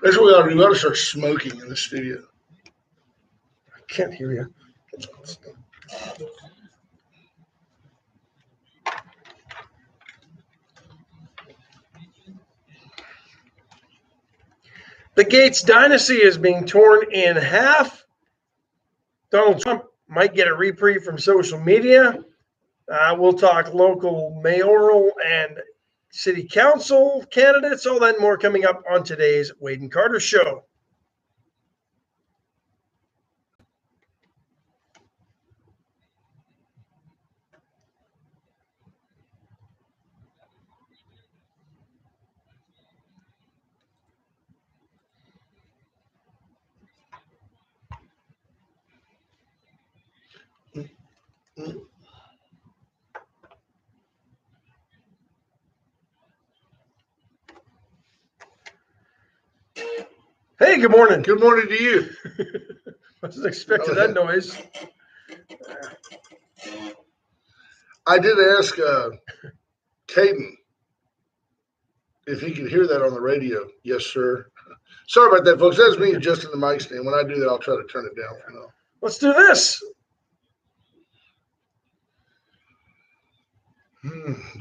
That's what we ought to do. We ought to start smoking in the studio. I can't hear you. The Gates dynasty is being torn in half. Donald Trump might get a reprieve from social media. We'll talk local mayoral and city council candidates. All that and more coming up on today's Wade and Carter Show. Hey, good morning. Good morning to you. Wasn't expecting that noise. I did ask Caden if he could hear that on the radio. Yes, sir. Sorry about that, folks. That's me adjusting the mic stand. When I do that, I'll try to turn it down for now. Let's do this.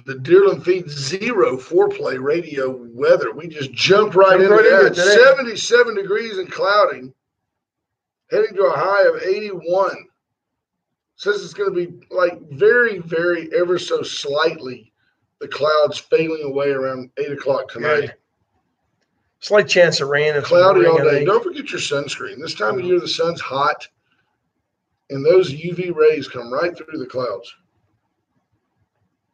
The Deerland Feed Zero foreplay radio weather. We just jumped right into that. 77 degrees and clouding, heading to a high of 81. Says it's going to be like very, very ever so slightly the clouds failing away around 8 o'clock tonight. Good. Slight chance of rain. Cloudy all day. Don't forget your sunscreen. This time of year, the sun's hot, and those UV rays come right through the clouds.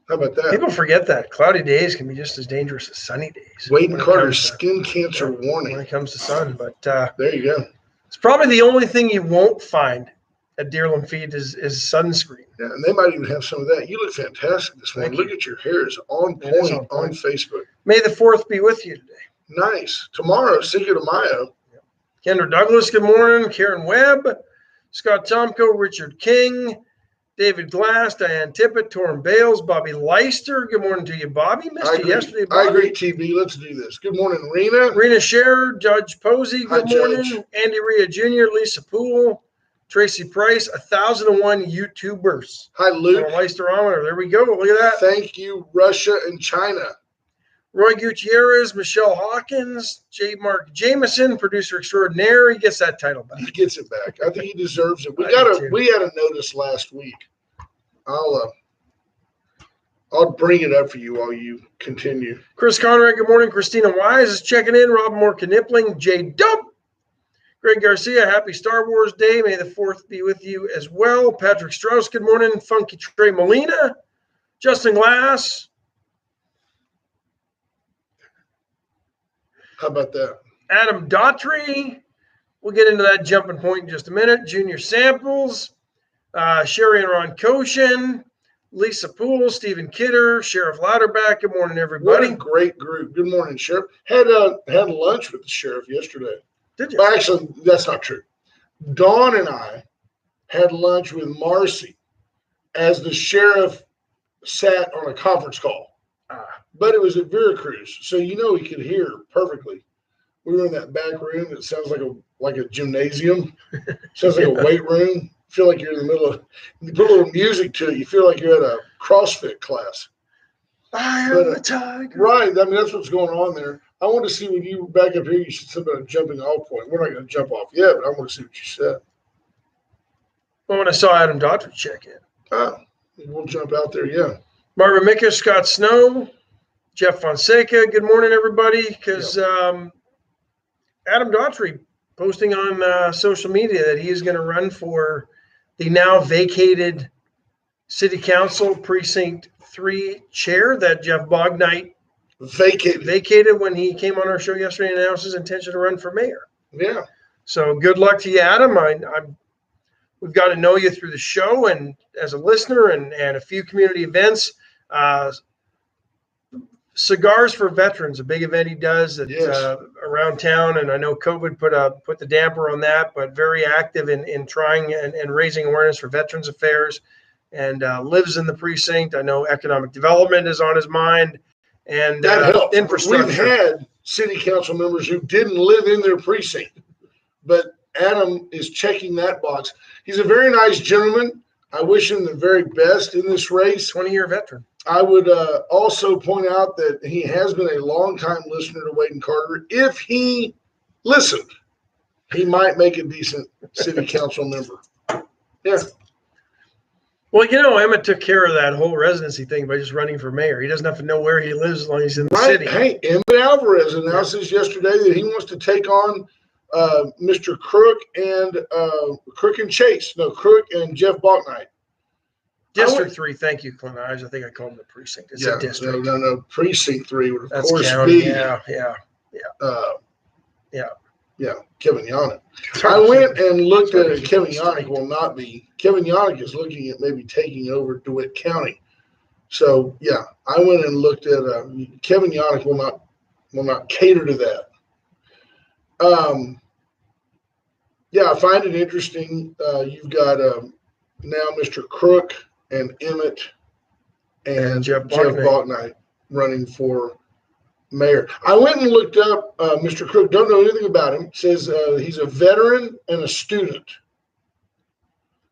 How about that? People forget that cloudy days can be just as dangerous as sunny days. Wade and Carter's skin cancer warning when it comes to sun. But there you go. It's probably the only thing you won't find at Deerland Feed is sunscreen. Yeah, and they might even have some of that. You look fantastic this morning. Look at your hair. It's on point on Facebook. May the 4th be with you today. Nice. Tomorrow, Cinco de Mayo. Kendra Douglas, good morning. Karen Webb, Scott Tomko, Richard King, David Glass, Diane Tippett, Torrin Bales, Bobby Leister. Good morning to you, Bobby. Missed you yesterday, Bobby. I agree, TB. Let's do this. Good morning, Rena. Rena Scherer, Judge Posey. Good morning. Judge. Andy Ria Jr., Lisa Poole, Tracy Price, 1001 YouTubers. Hi, Luke. Leisterometer. There we go. Look at that. Thank you, Russia and China. Roy Gutierrez, Michelle Hawkins, J. Mark Jameson, producer extraordinaire. He gets that title back. He gets it back. I think he deserves it. We had a notice last week. I'll bring it up for you while you continue. Chris Conrad, good morning. Christina Wise is checking in. Rob Moore Knipling, J. Dub. Greg Garcia, happy Star Wars Day. May the 4th be with you as well. Patrick Strauss, good morning. Funky Trey Molina, Justin Glass. How about that? Adam Daughtry. We'll get into that jumping point in just a minute. Junior Samples, Sherry and Ron Koshin, Lisa Poole, Stephen Kidder, Sheriff Louderback. Good morning, everybody. What a great group. Good morning, Sheriff. Had lunch with the sheriff yesterday. Did you? Well, actually, that's not true. Dawn and I had lunch with Marcy as the sheriff sat on a conference call. But it was at Veracruz, so he could hear perfectly. We were in that back room that sounds like a gymnasium. Sounds like a weight room. Feel like you're in the middle of. You put a little music to it. You feel like you're at a CrossFit class. I am the tiger. Right. I mean, that's what's going on there. I want to see when you were back up here. You said something about a jumping off point. We're not going to jump off yet, but I want to see what you said. Well, when I saw Adam Daughtry check in. Oh, we'll jump out there. Yeah. Marvin Mickish, Scott Snow. Jeff Fonseca, good morning, everybody. Because Adam Daughtry posting on social media that he is going to run for the now vacated City Council Precinct 3 chair that Jeff Bognight vacated when he came on our show yesterday and announced his intention to run for mayor. Yeah. So good luck to you, Adam. We've got to know you through the show and as a listener and a few community events. Cigars for Veterans, a big event he does around town, and I know COVID put the damper on that, but very active in trying and raising awareness for Veterans Affairs, and lives in the precinct. I know economic development is on his mind, and That helps. infrastructure. We've had city council members who didn't live in their precinct, but Adam is checking that box. He's a very nice gentleman. I wish him the very best in this race. 20-year veteran. I would also point out that he has been a longtime listener to Wade and Carter. If he listened, he might make a decent city council member. Yeah. Well, Emmett took care of that whole residency thing by just running for mayor. He doesn't have to know where he lives as long as he's in the city. Hey, Emmett Alvarez announced this yesterday that he wants to take on Mr. Crook and Chase. No, Crook and Jeff Bachnight. District 3. Thank you, Clint Ives. I think I called him the precinct. It's a district. No. Precinct 3 would, of That's course, county. be. Yeah. Kevin Yannick. I went and looked at it. Kevin Yannick will not be. Kevin Yannick is looking at maybe taking over DeWitt County. So, yeah, I went and looked at Kevin Yannick will not cater to that. I find it interesting. You've got now Mr. Crook and Emmett and Jeff Bachnight running for mayor. I went and looked up Mr. Crook. Don't know anything about him. Says he's a veteran and a student.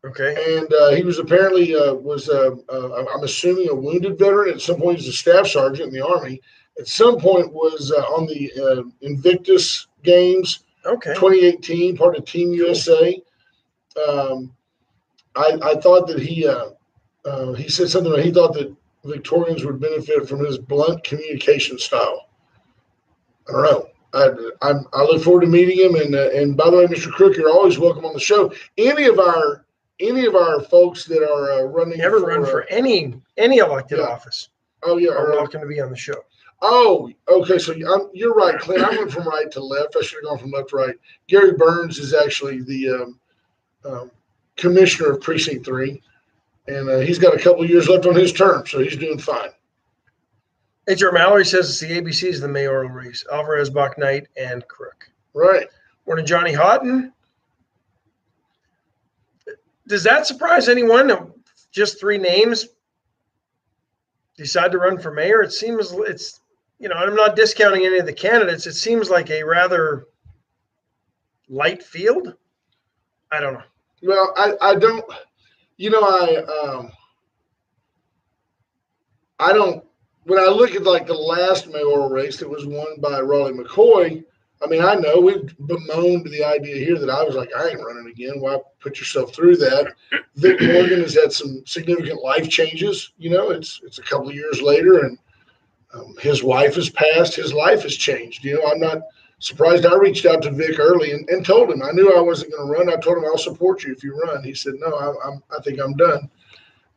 Okay. And he was apparently I'm assuming a wounded veteran. At some point, he's a staff sergeant in the Army. At some point, was on the Invictus Games. Okay. 2018, part of Team USA. I thought that he said something about he thought that Victorians would benefit from his blunt communication style. I don't know. I look forward to meeting him. And by the way, Mr. Crook, you're always welcome on the show. Any of our folks that are running run for any elected office. Oh yeah, are welcome to be on the show. Oh, okay. So you're right, Clint. I went from right to left. I should have gone from left to right. Gary Burns is actually the commissioner of Precinct 3, and he's got a couple of years left on his term, so he's doing fine. H.R. Mallory says it's the ABC's the mayoral race. Alvarez, Bachnight, and Crook. Right. Morning, Johnny Houghton. Does that surprise anyone? Just 3 names decide to run for mayor? It seems it's, I'm not discounting any of the candidates. It seems like a rather light field. I don't know. Well, I don't, I don't, when I look at like the last mayoral race that was won by Raleigh McCoy, I mean, I know we've bemoaned the idea here that I was like, I ain't running again. Why put yourself through that? Vic Morgan has had some significant life changes. It's a couple of years later, and his wife has passed. His life has changed. I'm not surprised. I reached out to Vic early and told him I knew I wasn't going to run. I told him I'll support you if you run. He said, no, I think I'm done.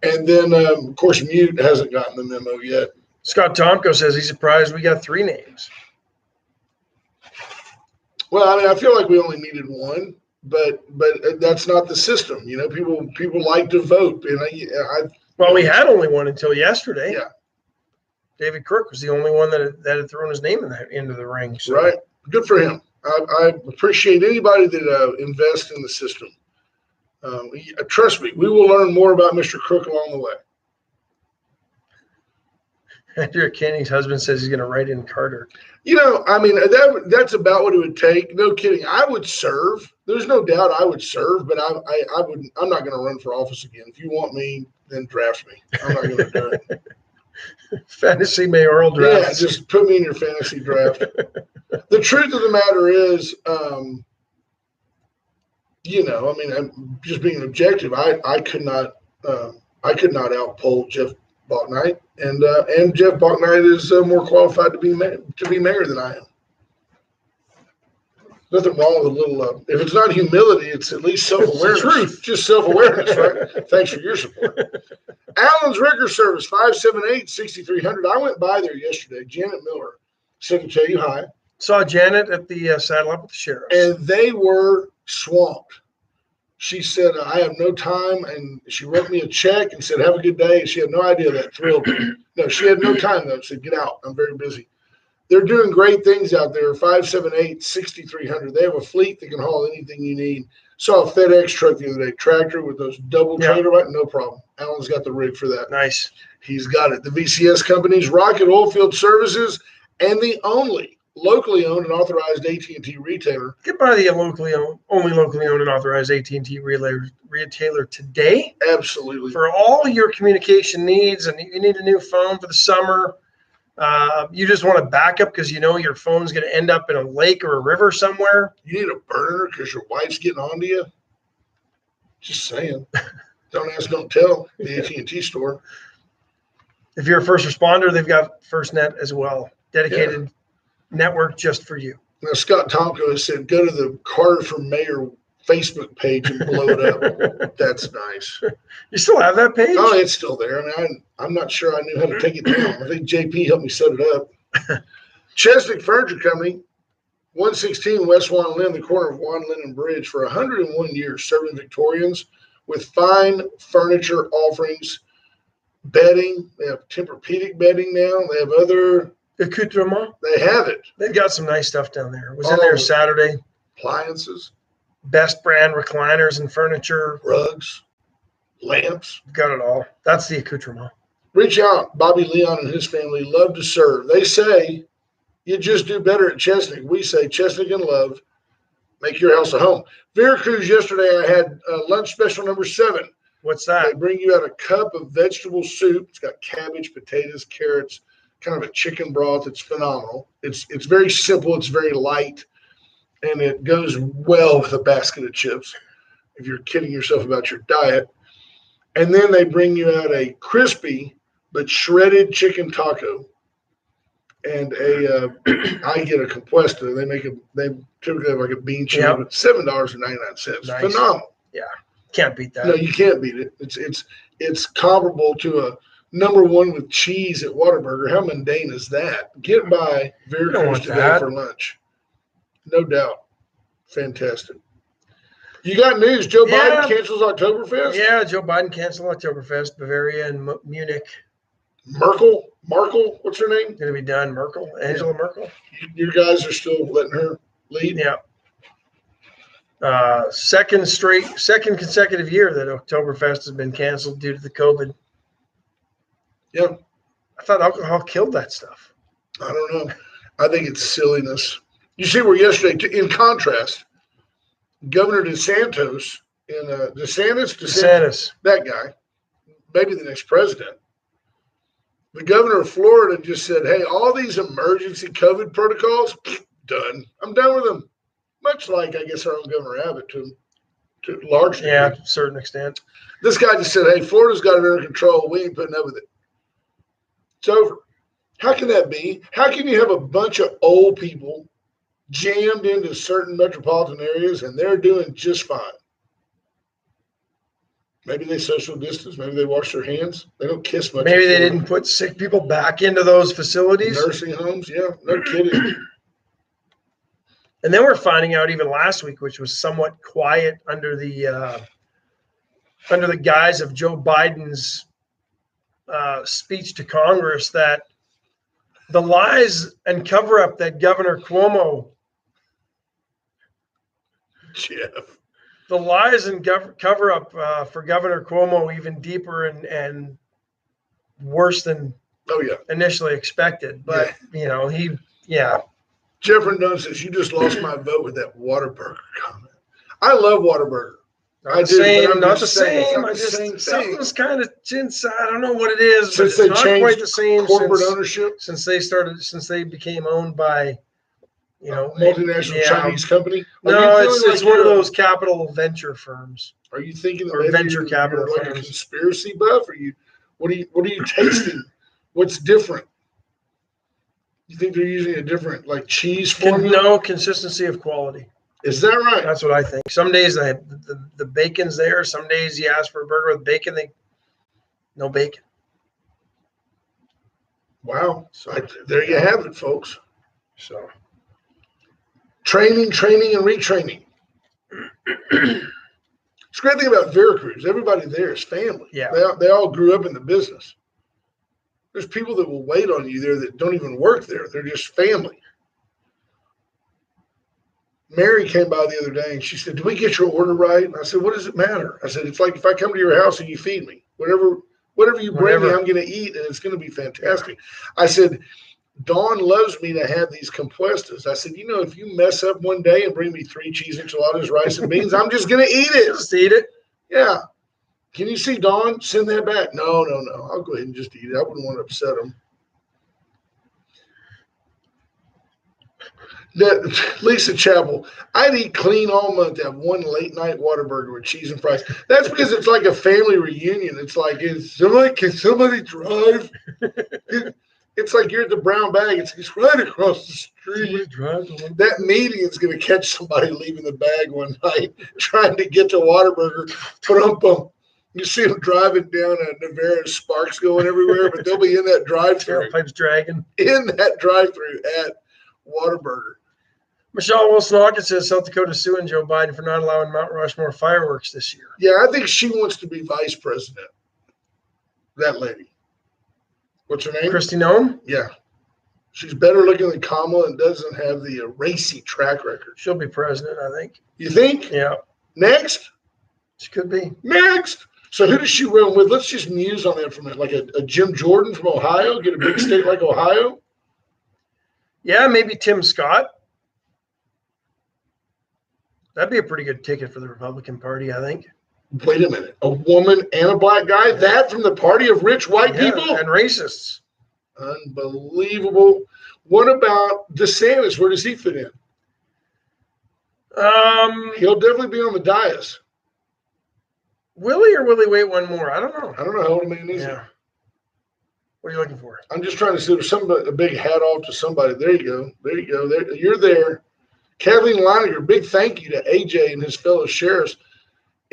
And then, of course, Mute hasn't gotten the memo yet. Scott Tomko says he's surprised we got 3 names. Well, I mean, I feel like we only needed one, but that's not the system. People like to vote, and we had only one until yesterday. Yeah, David Crook was the only one that had thrown his name into the ring. So. Right, good for him. I appreciate anybody that invests in the system. Trust me, we will learn more about Mr. Crook along the way. Andrea Kenning's husband says he's going to write in Carter. I mean, that's about what it would take. No kidding. I would serve. There's no doubt I would serve, but I wouldn't. I'm not going to run for office again. If you want me, then draft me. I'm not going to do it. Fantasy mayoral draft. Yeah, just put me in your fantasy draft. The truth of the matter is, I mean, I'm just being objective. I could not outpoll Jeff Bachnight, and Jeff Bachnight is more qualified to be mayor than I am. Nothing wrong with a little. If it's not humility, it's at least self-awareness. Truth. Just self-awareness, right? Thanks for your support. Allen's Rigger Service 578-6300. I went by there yesterday. Janet Miller said to tell you hi. Saw Janet at the Saddle Up with the Sheriff, and they were swamped. She said, I have no time, and she wrote me a check and said, have a good day. And she had no idea that thrilled me. No, she had no time, though. She said, get out. I'm very busy. They're doing great things out there. 578-6300. They have a fleet that can haul anything you need. Saw a FedEx truck the other day, tractor with those double trailer, no problem. Alan's got the rig for that. Nice. He's got it. The VCS companies, Rocket Oilfield Services, and the only locally owned and authorized AT&T retailer. Get by the only locally owned and authorized AT&T retailer today. Absolutely. For all your communication needs, and you need a new phone for the summer. You just want a backup because you know your phone's going to end up in a lake or a river somewhere. You need a burner because your wife's getting on to you. Just saying. Don't ask, don't tell. The AT&T store. If you're a first responder, they've got FirstNet as well. Dedicated network just for you. Now, Scott Tomko has said, go to the Carter for Mayor Facebook page and blow it up. That's nice. You still have that page? Oh, it's still there. I mean, I'm not sure I knew how to take it down. I think JP helped me set it up. Chesnick Furniture Company, 116 West Juan Lynn, the corner of Juan Lynn and Bridge, for 101 years, serving Victorians with fine furniture offerings, bedding. They have Tempur-Pedic bedding now. They have other accoutrement. They have it. They've got some nice stuff down there. Was in there Saturday. Appliances. Best brand recliners and furniture. Rugs. Lamps. Got it all. That's the accoutrement. Reach out. Bobby Leon and his family love to serve. They say you just do better at Chesnick. We say Chesnick and Love. Make your house a home. Veracruz, yesterday I had lunch special number 7. What's that? They bring you out a cup of vegetable soup. It's got cabbage, potatoes, carrots, kind of a chicken broth. It's phenomenal. It's very simple. It's very light, and it goes well with a basket of chips if you're kidding yourself about your diet. And then they bring you out a crispy but shredded chicken taco and I get a compuesta. They typically have like a bean chili, but $7.99. Nice. Phenomenal. Yeah. Can't beat that. No, you can't beat it. It's comparable to a number 1 with cheese at Whataburger. How mundane is that? Get by Veracruz today for lunch. No doubt. Fantastic. You got news. Joe Biden cancels Oktoberfest? Yeah, Joe Biden canceled Oktoberfest. Bavaria and Munich. Markle, what's her name? Going to be done. Angela Merkel. You guys are still letting her lead? Yeah. Second consecutive year that Oktoberfest has been canceled due to the COVID. Yeah. I thought alcohol killed that stuff. I don't know. I think it's silliness. You see where yesterday, in contrast, Governor DeSantis, DeSantis, that guy, maybe the next president, the governor of Florida just said, hey, all these emergency COVID protocols, done. I'm done with them. Much like, I guess, our own Governor Abbott to large degree. Yeah, to a certain extent. This guy just said, hey, Florida's got it under control. We ain't putting up with it. It's over. How can that be? How can you have a bunch of old people jammed into certain metropolitan areas and they're doing just fine? Maybe they social distance. Maybe they wash their hands. They don't kiss much. Maybe they didn't put sick people back into those facilities. Nursing homes, yeah, no kidding. And then we're finding out even last week, which was somewhat quiet under the guise of Joe Biden's speech to Congress, that the lies and cover-up that Governor Cuomo, the lies and cover-up for Governor Cuomo even deeper and worse than initially expected. But, Jeff Rendon says, you just lost my vote with that Whataburger comment. I love Whataburger. Not the same. Something's kind of inside. I don't know what it is, but it's not quite the same. Corporate ownership since they became owned by, multinational Chinese company. No, it's one of those capital venture firms. Are you thinking that or venture capital like a conspiracy buff? What are you tasting? What's different? You think they're using a different cheese formula? No, consistency of quality. Is that right? That's what I think. Some days the bacon's there. Some days you ask for a burger with bacon, no bacon. Wow. So there you have it, folks. So training, and retraining. It's a great thing about Veracruz. Everybody there is family. Yeah. They all grew up in the business. There's people that will wait on you there that don't even work there. They're just family. Mary came by the other day and she said, "Did we get your order right?" And I said, "What does it matter?" I said, "It's like if I come to your house and you feed me, whatever you bring me, I'm going to eat, and it's going to be fantastic." I said, "Dawn loves me to have these compuestas." I said, "If you mess up one day and bring me 3 cheese enchiladas, rice, and beans, I'm just going to eat it." Just eat it. Yeah. Can you see Dawn? Send that back. No. I'll go ahead and just eat it. I wouldn't want to upset them. Lisa Chappell, I'd eat clean all month to have one late night Whataburger with cheese and fries. That's because it's like a family reunion. It's like, can somebody drive? It's like you're at the Brown Bag. It's right across the street. That meeting is going to catch somebody leaving the bag one night trying to get to Whataburger. You see them driving down a Navarro, sparks going everywhere, but they'll be in that drive-thru. Tailpipes dragging. In that drive-thru at Whataburger. Michelle Wilson-Hawkins says South Dakota suing Joe Biden for not allowing Mount Rushmore fireworks this year. Yeah, I think she wants to be vice president. That lady. What's her name? Kristi Noem? Yeah. She's better looking than Kamala and doesn't have the racy track record. She'll be president, I think. You think? Yeah. Next? She could be. Next. So who does she run with? Let's just muse on that for a minute. Like a Jim Jordan from Ohio? Get a big state like Ohio? Yeah, maybe Tim Scott. That'd be a pretty good ticket for the Republican Party, I think. Wait a minute. A woman and a black guy? That from the party of rich white people? And racists. Unbelievable. What about DeSantis? Where does he fit in? He'll definitely be on the dais. Will he or will he wait one more? I don't know. I don't know how old a man is he. What are you looking for? I'm just trying to see if there's a big hat off to somebody. There you go. You're there. Kathleen Leininger, big thank you to AJ and his fellow sheriffs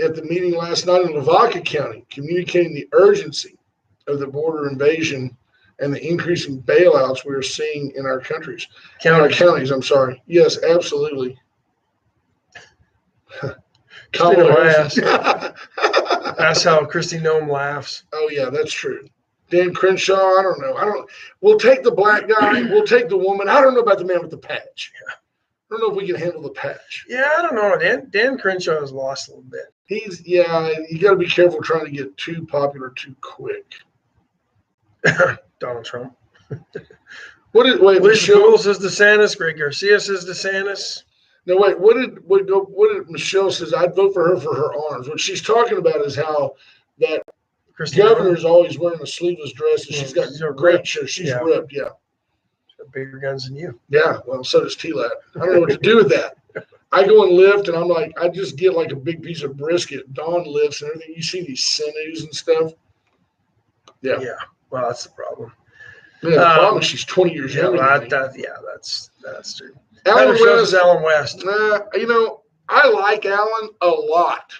at the meeting last night in Lavaca County, communicating the urgency of the border invasion and the increasing bailouts we are seeing in our countries. Counties, I'm sorry. Yes, absolutely. That's how Kristi Noem laughs. Oh, yeah, that's true. Dan Crenshaw, I don't know. We'll take the black guy. We'll take the woman. I don't know about the man with the patch. Yeah. I don't know if we can handle the patch. Yeah, I don't know. Dan Crenshaw has lost a little bit. You got to be careful trying to get too popular too quick. Donald Trump. Lisa Poole says DeSantis. Greg Garcia says DeSantis. No, wait. What did Michelle says? I'd vote for her arms. What she's talking about is how that governor's always wearing a sleeveless dress and she's got great shirt. She's ripped. Yeah. Bigger guns than you. Yeah, well, so does T-Lab. I don't know what to do with that. I go and lift, and I'm like, I just get like a big piece of brisket. Dawn lifts and everything. You see these sinews and stuff. Yeah. Yeah. Well, that's the problem. Yeah, the problem is she's 20 years younger than me. That's true. Alan West. I like Alan a lot.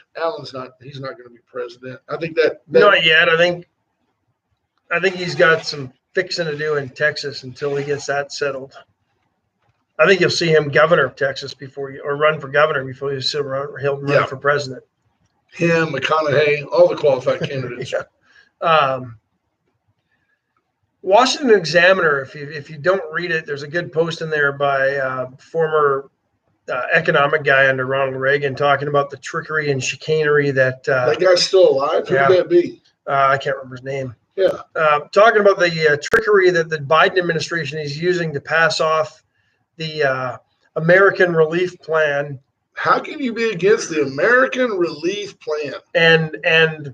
He's not going to be president. I think that not yet. I think he's got some fixing to do in Texas until he gets that settled. I think you'll see him governor of Texas run for governor before he'll run for president. Him, McConaughey, all the qualified candidates. Washington Examiner, if you don't read it, there's a good post in there by former economic guy under Ronald Reagan talking about the trickery and chicanery that guy's still alive. Who would that be? I can't remember his name. Yeah. Talking about the trickery that the Biden administration is using to pass off the American Relief Plan. How can you be against the American Relief Plan? And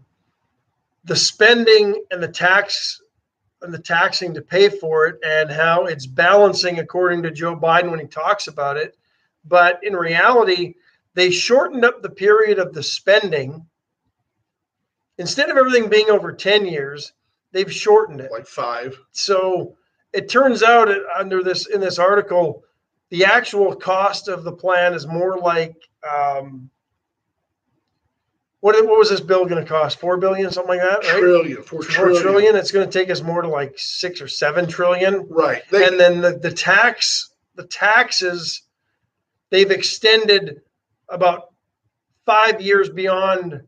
the spending and the taxing to pay for it, and how it's balancing according to Joe Biden when he talks about it. But in reality, they shortened up the period of the spending. Instead of everything being over 10 years, they've shortened it. Like 5. So it turns out in this article, the actual cost of the plan is more like what was this bill going to cost? $4 billion, something like that, right? $4 trillion. It's going to take us more to like $6 or $7 trillion. Right. And then the taxes, they've extended about 5 years beyond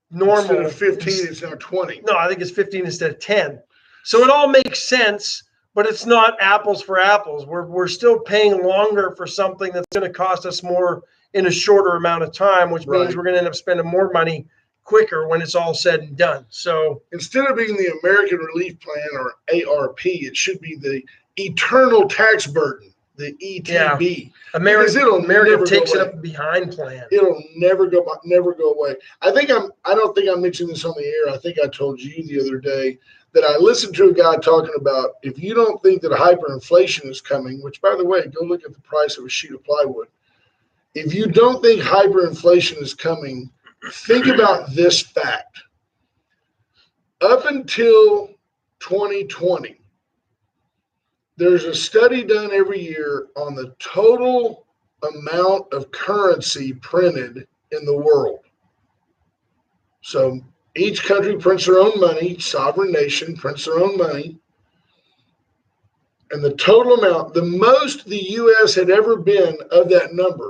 normal. Instead of 15, it's now 20. No, I think it's 15 instead of 10. So it all makes sense, but it's not apples for apples. We're still paying longer for something that's going to cost us more in a shorter amount of time, which means Right. we're going to end up spending more money quicker when it's all said and done. So Instead of being the American Relief Plan or ARP, it should be the Eternal Tax Burden, the ETB. Because it'll America never takes go it away. up behind plan. It'll never go away. I don't think I mentioned this on the air. I think I told you the other day that I listened to a guy talking about, if you don't think that hyperinflation is coming, which by the way, go look at the price of a sheet of plywood. If you don't think hyperinflation is coming, think about this fact. Up until 2020, there's a study done every year on the total amount of currency printed in the world. So each country prints their own money, sovereign nation prints their own money. And the total amount, the most the U.S. had ever been of that number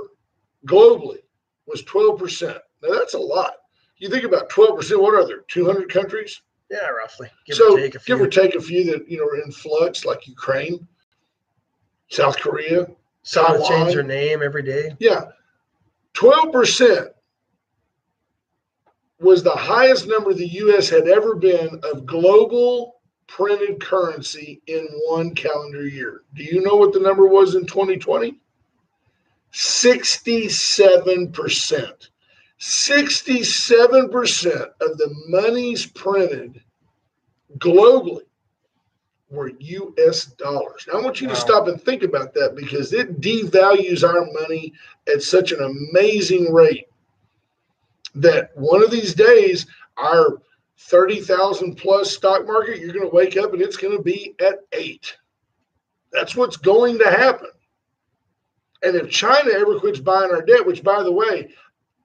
globally was 12%. Now that's a lot. You think about 12%, what are there, 200 countries? Yeah, roughly. Give or take a few that are in flux, like Ukraine, South Korea, Taiwan. Change their name every day. Yeah. 12% was the highest number the U.S. had ever been of global printed currency in one calendar year. Do you know what the number was in 2020? 67%. 67% of the monies printed globally were U.S. dollars. Now, I want you to stop and think about that, because it devalues our money at such an amazing rate that one of these days, our 30,000 plus stock market, you're going to wake up and it's going to be at 8. That's what's going to happen. And if China ever quits buying our debt, which, by the way, in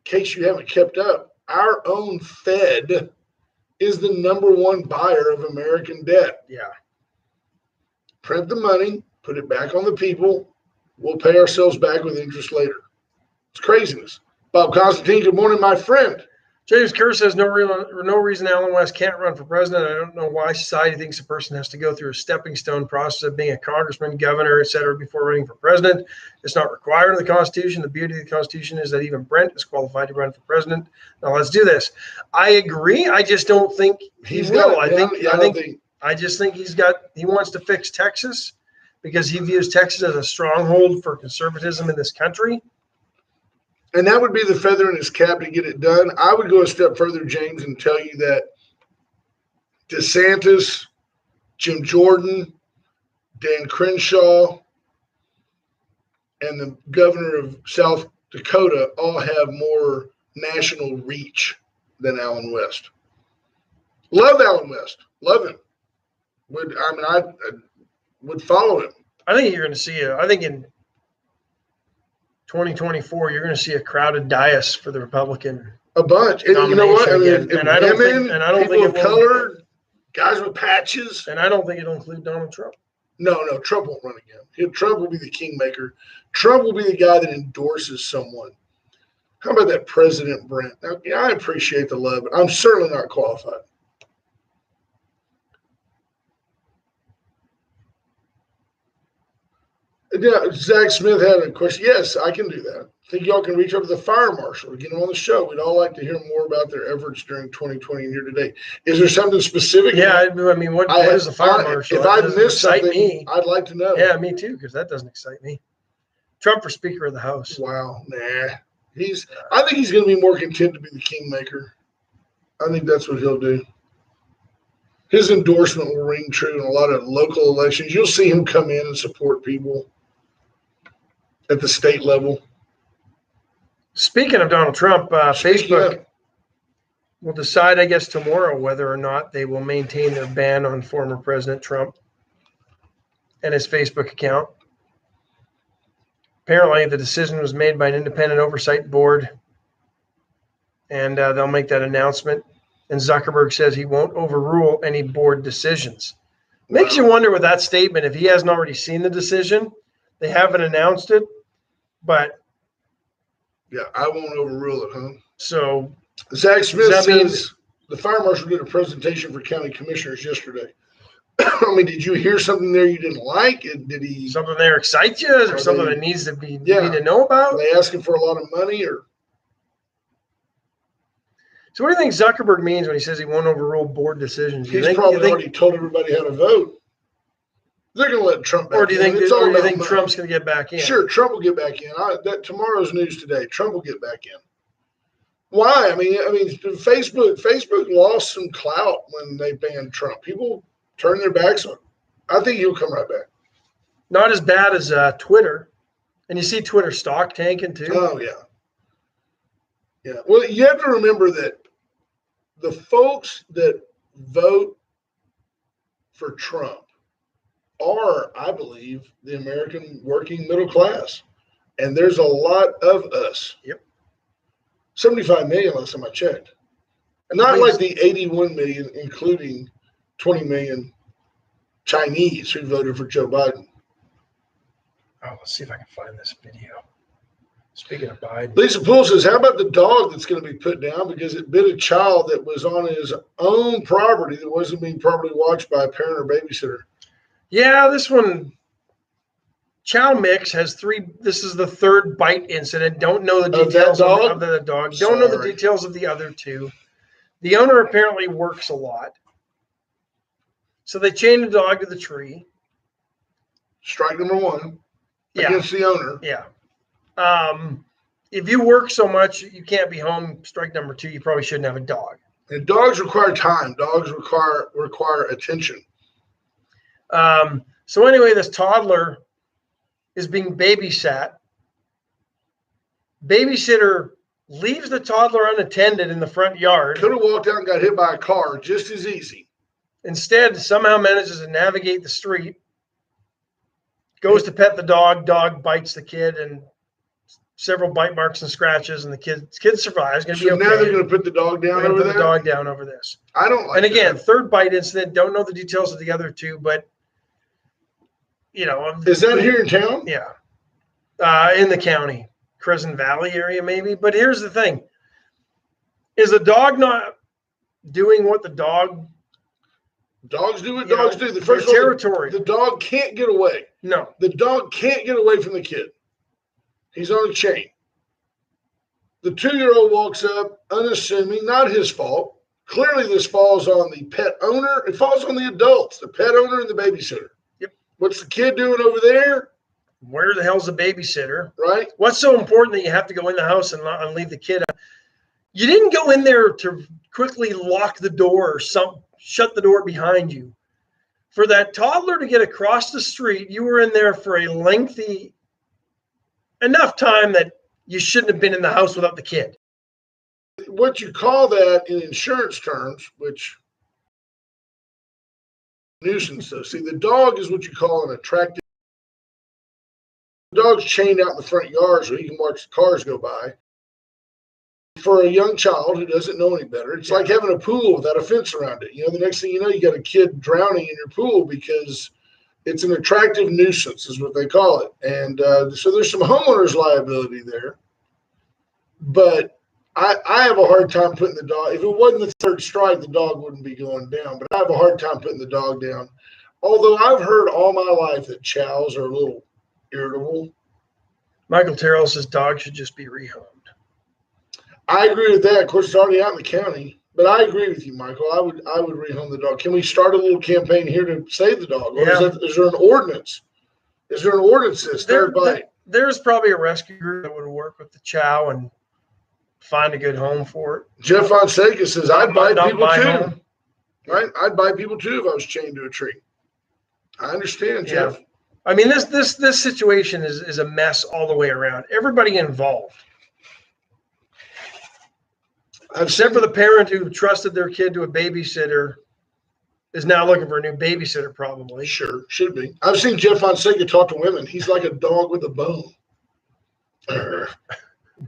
case you haven't kept up, our own Fed is the number one buyer of American debt. Yeah. Print the money, put it back on the people. We'll pay ourselves back with interest later. It's craziness. Bob Constantine, good morning, my friend. James Kerr says no reason Allen West can't run for president. I don't know why society thinks a person has to go through a stepping stone process of being a congressman, governor, etc. before running for president. It's not required in the Constitution. The beauty of the Constitution is that even Brent is qualified to run for president. Now let's do this. I agree. I just don't think he will. I just think he wants to fix Texas because he views Texas as a stronghold for conservatism in this country. And that would be the feather in his cap to get it done. I would go a step further, James, and tell you that DeSantis, Jim Jordan, Dan Crenshaw, and the governor of South Dakota all have more national reach than Allen West. Love Allen West. Love him. I would follow him. I think you're going to see I think in 2024, you're going to see a crowded dais for the Republican. A bunch. And you know what? I mean, I don't think of color, guys with patches. And I don't think it'll include Donald Trump. No, Trump won't run again. Trump will be the kingmaker. Trump will be the guy that endorses someone. How about that President Brent? Now, I appreciate the love, but I'm certainly not qualified. Yeah, Zach Smith had a question. Yes, I can do that. I think y'all can reach out to the fire marshal to get him on the show. We'd all like to hear more about their efforts during 2020 and year to date. Is there something specific? Yeah, I mean, what is the fire marshal? If I missed something, I'd like to know. Yeah, me too, because that doesn't excite me. Trump for Speaker of the House. Wow, nah. I think he's going to be more content to be the kingmaker. I think that's what he'll do. His endorsement will ring true in a lot of local elections. You'll see him come in and support people at the state level. Speaking of Donald Trump, Facebook will decide, I guess, tomorrow whether or not they will maintain their ban on former President Trump and his Facebook account. Apparently, the decision was made by an independent oversight board, and they'll make that announcement. And Zuckerberg says he won't overrule any board decisions. Makes you wonder with that statement, if he hasn't already seen the decision, they haven't announced it, but. Yeah, I won't overrule it, huh? So. Zach Smith says the fire marshal did a presentation for county commissioners yesterday. I mean, did you hear something there you didn't like? Did he? Something there excites you? Is there Are something they- that needs to be Yeah. need to know about? Are they asking for a lot of money or? So what do you think Zuckerberg means when he says he won't overrule board decisions? He's probably already told everybody how to vote. They're going to let Trump back or do you in. think, It's all or do you about think money. Trump's going to get back in? Sure, Trump will get back in. That tomorrow's news today. Trump will get back in. Why? I mean, Facebook lost some clout when they banned Trump. People turned their backs on him. I think he'll come right back. Not as bad as Twitter. And you see Twitter stock tanking too. Oh yeah, yeah. Well, you have to remember that the folks that vote for Trump are, I believe, the American working middle class, and there's a lot of us. Yep. 75 million last time I checked. And not like the 81 million, including 20 million Chinese who voted for Joe Biden. Oh, let's see if I can find this video. Speaking of Biden. Lisa Poole says, how about the dog that's going to be put down because it bit a child that was on his own property that wasn't being properly watched by a parent or babysitter? Yeah, this one, Chow Mix has 3. This is the 3rd bite incident. Don't know the Of that details dog? of the dog. Don't know the Sorry. details of the other 2. The owner apparently works a lot. So they chained the dog to the tree. Strike number 1 Yeah. against the owner. Yeah. If you work so much you can't be home, strike number 2, you probably shouldn't have a dog. And dogs require time. Dogs require attention. So anyway, this toddler is being babysat. Babysitter leaves the toddler unattended in the front yard. Could have walked out and got hit by a car just as easy. Instead, somehow manages to navigate the street, goes to pet the dog, dog bites the kid, and several bite marks and scratches, and the kid survives. Going to be So okay. now they're going to put the dog down They're gonna over put there? the dog down over this. I don't like And again, that. 3rd bite incident. Don't know the details of the other 2, but Is that here in town? Yeah, in the county, Crescent Valley area maybe. But here's the thing: is the dog not doing what the dog? Dogs do what You dogs know, do. The their first one, territory. the dog can't get away. No, The dog can't get away from the kid. He's on a chain. The 2-year-old walks up, unassuming, not his fault. Clearly, this falls on the pet owner. It falls on the adults, the pet owner and the babysitter. Yep. What's the kid doing over there? where the hell's the babysitter? Right? What's so important that you have to go in the house and leave the kid out? You didn't go in there to quickly lock the door or shut the door behind you. For that toddler to get across the street, you were in there for a lengthy enough time that you shouldn't have been in the house without the kid. What you call that in insurance terms, which nuisance though. See, the dog is what you call an attractive. The dog's chained out in the front yard so he can watch the cars go by. For a young child who doesn't know any better, it's like having a pool without a fence around it. The next thing you know, you got a kid drowning in your pool because it's an attractive nuisance, is what they call it. And so there's some homeowners liability there. But I have a hard time putting the dog. If it wasn't the 3rd strike, the dog wouldn't be going down. But I have a hard time putting the dog down. Although I've heard all my life that chows are a little irritable. Michael Terrell says dogs should just be rehomed. I agree with that. Of course, it's already out in the county. But I agree with you, Michael. I would rehome the dog. Can we start a little campaign here to save the dog? Or is there an ordinance? Is there an ordinance that's 3rd bite? There's probably a rescue group that would work with the chow and find a good home for it. Jeff Fonseca says, I'd bite people too. Home. Right? I'd bite people too if I was chained to a tree. I understand, Jeff. Yeah. I mean, this situation is a mess all the way around. Everybody involved. Except for the parent who trusted their kid to a babysitter is now looking for a new babysitter, probably. Sure, should be. I've seen Jeff Fonseca talk to women. He's like a dog with a bone.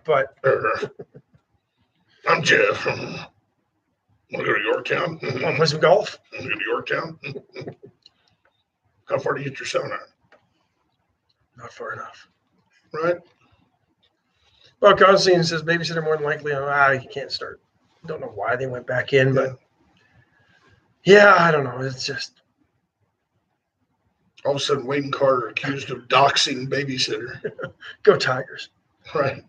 But I'm Jeff. Want to go to Yorktown? want to play some golf? Want to go to Yorktown? How far do you hit your 7-iron? Not far enough. Right? Well, Constantine says babysitter more than likely. You can't start. Don't know why they went back in, but yeah, I don't know. It's just All of a sudden, Wayne Carter accused of doxing babysitter. Go Tigers. Right.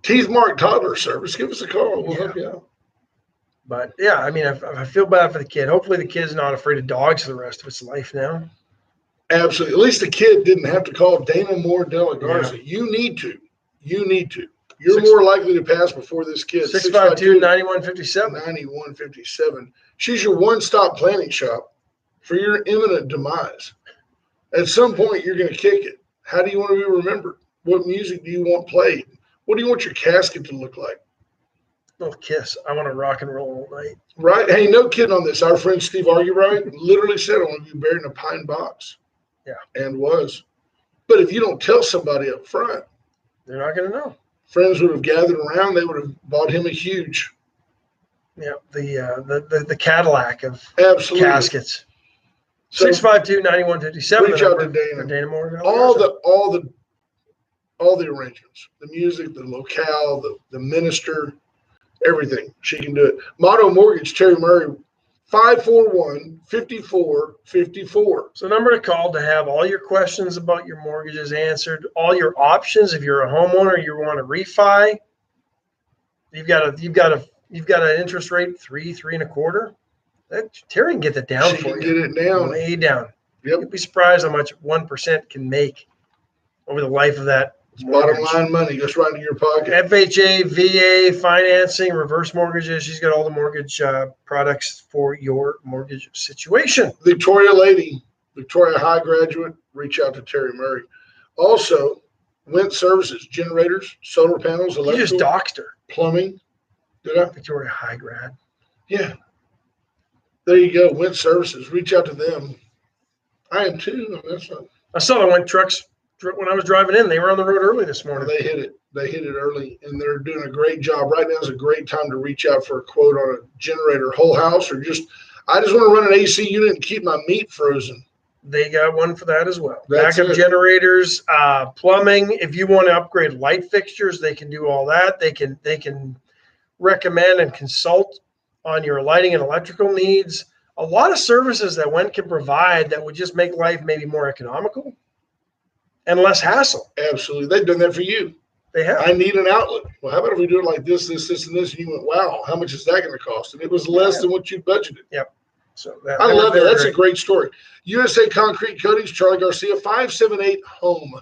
Teeth Mark Toddler Service. Give us a call. We'll Yeah. help you out. But yeah, I mean, I feel bad for the kid. Hopefully, the kid's not afraid of dogs for the rest of its life now. Absolutely. At least the kid didn't have to call Dana Moore Della Garza. You need to. You need to. You're more likely to pass before this kid. 652-9157. 9157. She's your one-stop planning shop for your imminent demise. At some point, you're going to kick it. How do you want to be remembered? What music do you want played? What do you want your casket to look like? Little Kiss. I want to rock and roll all night. Right? Hey, no kidding on this. Our friend Steve Argybright literally said, I want to be buried in a pine box. Yeah. And was. But if you don't tell somebody up front, they're not going to know. Friends would have gathered around. They would have bought him a huge. Yeah, the Cadillac of Absolutely. caskets. So 652-9157. reach out to Dana. Dana Moore. All the arrangements, the music, the locale, the minister, everything. She can do it. Motto Mortgage, Terry Murray, 541-5454. So number to call to have all your questions about your mortgages answered, all your options. If you're a homeowner, you want to refi, you've got an interest rate 3.25. Terry can get that down She for can you. get it down. Way down. Yep. You'd be surprised how much 1% can make over the life of that. It's bottom line money goes right into your pocket. FHA, VA, financing, reverse mortgages. She's got all the mortgage products for your mortgage situation. Victoria High graduate, reach out to Terry Murray. Also, Went Services, generators, solar panels, You electrical, just doxed her. plumbing. Did I? Victoria High grad. Yeah. There you go. Went Services. Reach out to them. I am too. I mean, that's not. I saw the Went trucks when I was driving in. They were on the road early this morning. They hit it. They hit it early, and they're doing a great job. Right now is a great time to reach out for a quote on a generator, whole house, or I just want to run an AC unit and keep my meat frozen. They got one for that as well. That's Backup it. generators, plumbing. If you want to upgrade light fixtures, they can do all that. They can recommend and consult on your lighting and electrical needs. A lot of services that Went can provide that would just make life maybe more economical and less hassle. Absolutely. They've done that for you. They have. I need an outlet. Well, how about if we do it like this, and this? And you went, wow, how much is that going to cost? And it was less than what you budgeted. Yep. So I love that. That's a great story. USA Concrete Coatings, Charlie Garcia, 578-HOME.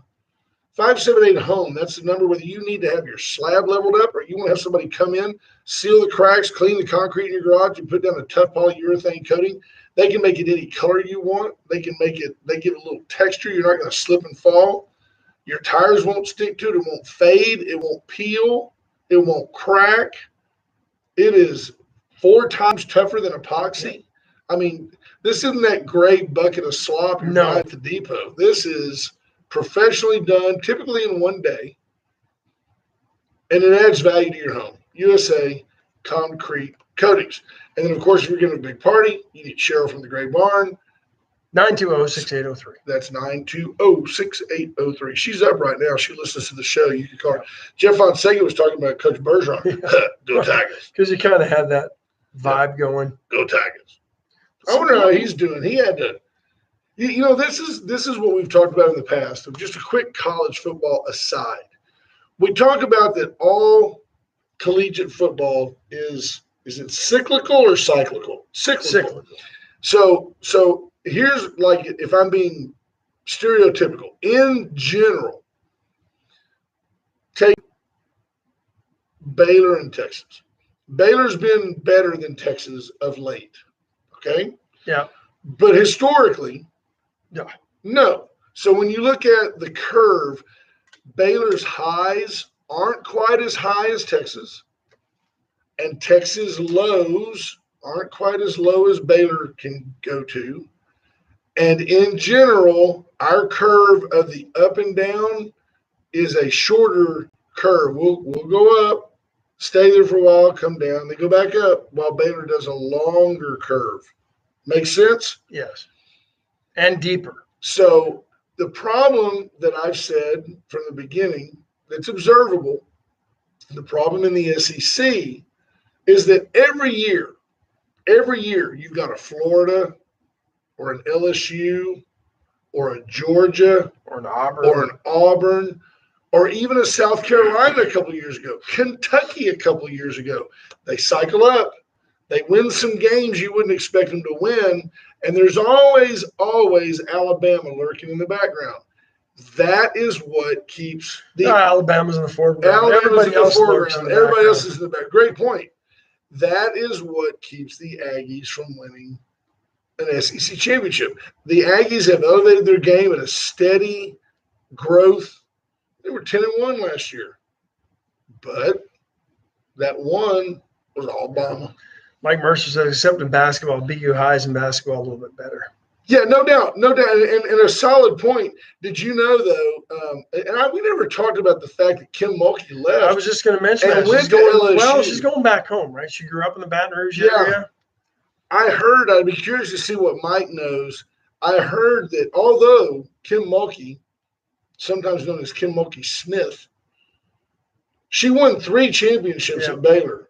578-HOME. That's the number whether you need to have your slab leveled up or you want to have somebody come in, seal the cracks, clean the concrete in your garage, and put down a tough polyurethane coating. They can make it any color you want. They give it a little texture. You're not going to slip and fall. Your tires won't stick to it. It won't fade. It won't peel. It won't crack. It is 4 times tougher than epoxy. I mean, this isn't that gray bucket of slop you're buying at the depot. This is professionally done, typically in one day, and it adds value to your home. USA Concrete Coatings. And then, of course, if you're giving a big party, you need Cheryl from the Gray Barn. 920-6803. That's 920-6803. She's up right now. She listens to the show. You can call her. Jeff Fonseca was talking about Coach Bergeron. Go Tigers. Because you kind of had that vibe going. Go Tigers. I wonder how he's doing. He had to, this is what we've talked about in the past. Just a quick college football aside. We talk about that all collegiate football is it cyclical or cyclical? Cyclical. So here's like, if I'm being stereotypical, in general, take Baylor and Texas. Baylor's been better than Texas of late. Okay. Yeah. But historically, yeah. No. So when you look at the curve, Baylor's highs aren't quite as high as Texas, and Texas lows aren't quite as low as Baylor can go to. And in general, our curve of the up and down is a shorter curve. We'll go up, stay there for a while, come down, then go back up, while Baylor does a longer curve. Make sense? Yes. And deeper. So the problem that I've said from the beginning that's observable, the problem in the SEC is that every year you've got a Florida, or an LSU or a Georgia Or an Auburn. or an Auburn or even a South Carolina a couple of years ago, Kentucky a couple of years ago. They cycle up. They win some games you wouldn't expect them to win. And there's always Alabama lurking in the background. That is what keeps the Alabama's in the foreground. Alabama's Everybody in the else lurks foreground. in the Everybody else background. is in the back. Great point. That is what keeps the Aggies from winning an SEC championship. The Aggies have elevated their game at a steady growth. They were 10-1 last year, but that one was Alabama. Mike Mercer said, except in basketball, BU High's in basketball a little bit better. Yeah, no doubt. And a solid point. Did you know, though, we never talked about the fact that Kim Mulkey left. I was just going to mention And that. went She's to going, LSU. she's going back home, right? She grew up in the Baton Rouge Yeah. area. I heard, I'd be curious to see what Mike knows. I heard that although Kim Mulkey, sometimes known as Kim Mulkey Smith, she won 3 championships at Baylor.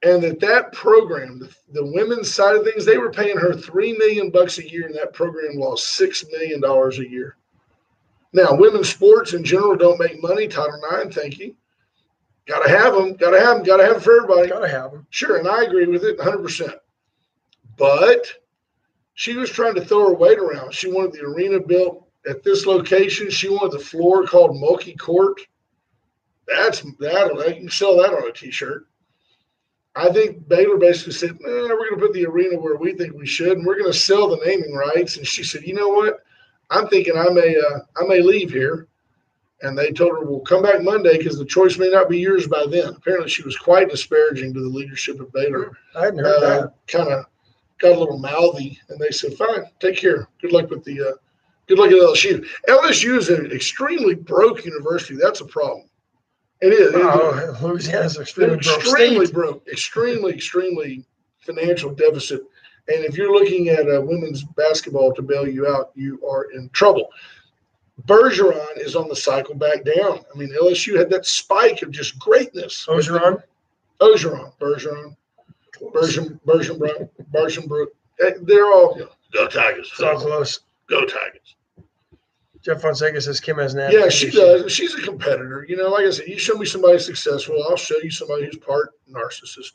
And that program, the women's side of things, they were paying her $3 million a year, and that program lost $6 million a year. Now, women's sports in general don't make money. Title IX, thank you. Got to have them. Got to have them. Got to have them for everybody. Got to have them. Sure, and I agree with it 100%. But she was trying to throw her weight around. She wanted the arena built at this location. She wanted the floor called Mulkey Court. You can sell that on a T-shirt. I think Baylor basically said, we're going to put the arena where we think we should, and we're going to sell the naming rights. And she said, you know what? I'm thinking I may leave here. And they told her, well, come back Monday because the choice may not be yours by then. Apparently, she was quite disparaging to the leadership of Baylor. I hadn't heard that. Kind of got a little mouthy, and they said, fine, take care. Good luck with good luck at LSU. LSU is an extremely broke university. That's a problem. It is. Louisiana's extremely broke. Extremely financial deficit. And if you're looking at women's basketball to bail you out, you are in trouble. Bergeron is on the cycle back down. I mean, LSU had that spike of just greatness. Bergeron. They're all go Tigers. It's all close. Go Tigers. Jeff Fonseca says Kim has an Yeah, she does. She's a competitor. Like I said, you show me somebody successful, I'll show you somebody who's part narcissist.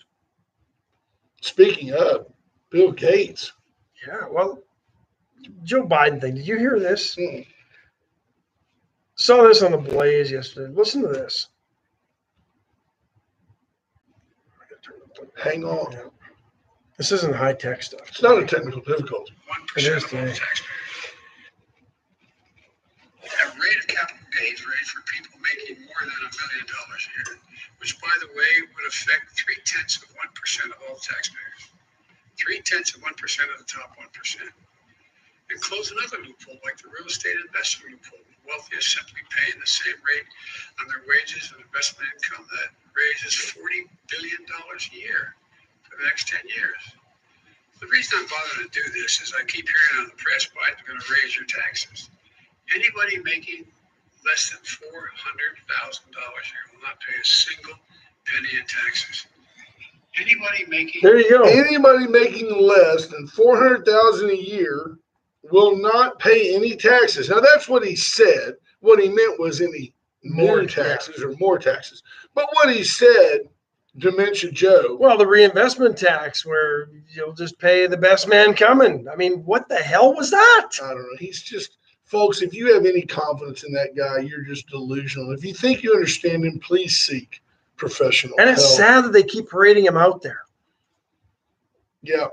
Speaking of, Bill Gates. Yeah, well, Joe Biden thing. Did you hear this? Saw this on the Blaze yesterday. Listen to this. Hang on. Yeah. This isn't high-tech stuff. It's not a technical difficulty. 1% of all taxpayers. That rate of capital gains rate for people making more than $1 million a year, which, by the way, would affect 0.3% of all taxpayers. 0.3% of the top 1%. And close another loophole, like the real estate investor loophole. The wealthiest simply paying the same rate on their wages and investment income that raises $40 billion a year for the next 10 years. The reason I'm bothering to do this is I keep hearing on the press, Biden's going to raise your taxes. Anybody making less than $400,000 a year will not pay a single penny in taxes. Anybody making Anybody making less than $400,000 a year will not pay any taxes. Now that's what he said. What he meant was any more taxes or more taxes. But what he said, Dementia Joe. Well, the reinvestment tax where you'll just pay the best man coming. I mean, what the hell was that? I don't know. He's just, folks, if you have any confidence in that guy, you're just delusional. If you think you understand him, please seek professional help. And it's sad that they keep parading him out there. Yep.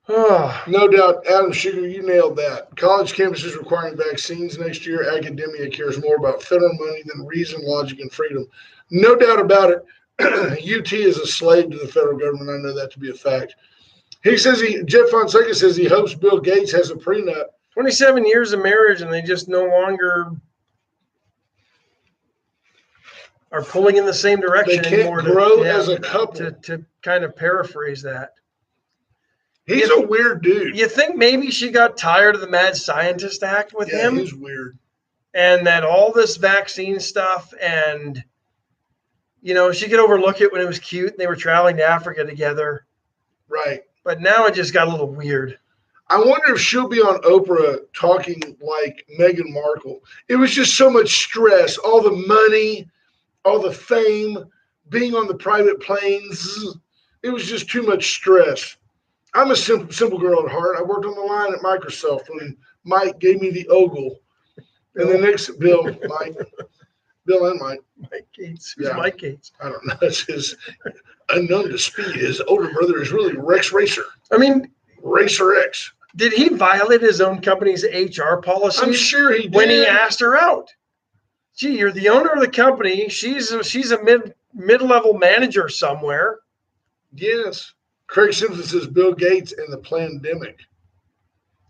Oh, No doubt, Adam Sugar, you nailed that. College campuses requiring vaccines next year. Academia cares more about federal money than reason, logic, and freedom. No doubt about it. UT is a slave to the federal government. I know that to be a fact. He says Jeff Fonseca says he hopes Bill Gates has a prenup. 27 years of marriage, and they just no longer are pulling in the same direction They can't anymore. grow as a couple. To kind of paraphrase that. He's a weird dude. You think maybe she got tired of the mad scientist act with him? He's weird. And that all this vaccine stuff, and, she could overlook it when it was cute. They were traveling to Africa together. Right. But now it just got a little weird. I wonder if she'll be on Oprah talking like Meghan Markle. It was just so much stress, all the money, all the fame, being on the private planes. It was just too much stress. I'm a simple girl at heart. I worked on the line at Microsoft when Mike gave me the ogle. And the next Bill and Mike. Mike Gates. Who's Yeah. Mike Gates? I don't know. It's his unknown to speed. His older brother is really Rex Racer. I mean, Racer X. did he violate his own company's HR policy I'm sure he did. when he asked her out? Gee, you're the owner of the company. She's a mid-level manager somewhere. Yes. Craig Simpson says Bill Gates and the Plandemic.